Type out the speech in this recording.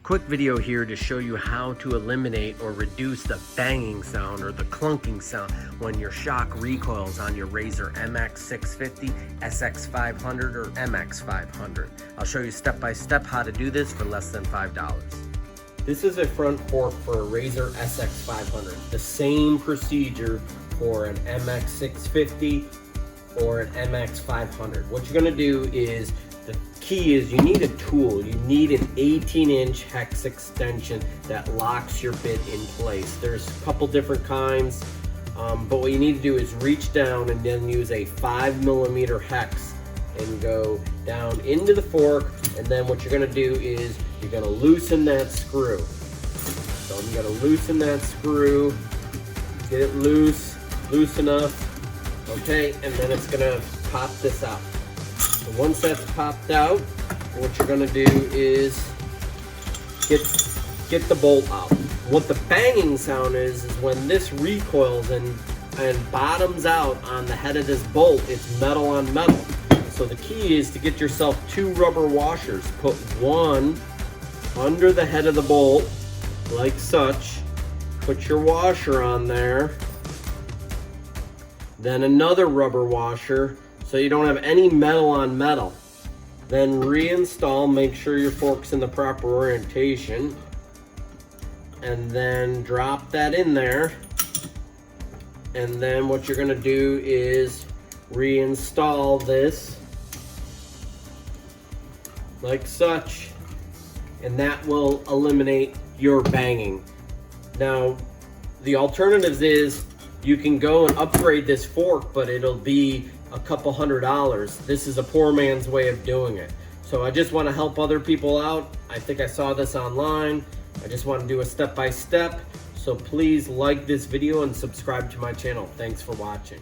Quick video here to show you how to eliminate or reduce the banging sound or the clunking sound when your shock recoils on your Razor MX650, SX500, or MX500. I'll show you step by step how to do this for less than $5. This is a front fork for a Razor SX500. The same procedure for an MX650 or an MX500. What you're gonna do is, the key is you need a tool. You need an 18-inch hex extension that locks your bit in place. There's a couple different kinds, but what you need to do is reach down and then use a 5mm hex and go down into the fork, and then what you're gonna do is you're gonna loosen that screw. So I'm gonna loosen that screw, get it loose enough, okay, and then it's gonna pop this out. So once that's popped out, what you're gonna do is get the bolt out. What the banging sound is when this recoils and bottoms out on the head of this bolt. It's metal on metal. So the key is to get yourself 2 rubber washers. Put one under the head of the bolt, like such. Put your washer on there. Then another rubber washer, so you don't have any metal on metal. Then reinstall, make sure your fork's in the proper orientation. And then drop that in there. And then what you're gonna do is reinstall this, like such. And that will eliminate your banging. Now, the alternatives is you can go and upgrade this fork, but it'll be a couple $100. This is a poor man's way of doing it. So I just want to help other people out. I think I saw this online. I just want to do a step-by-step. So please like this video and subscribe to my channel. Thanks for watching.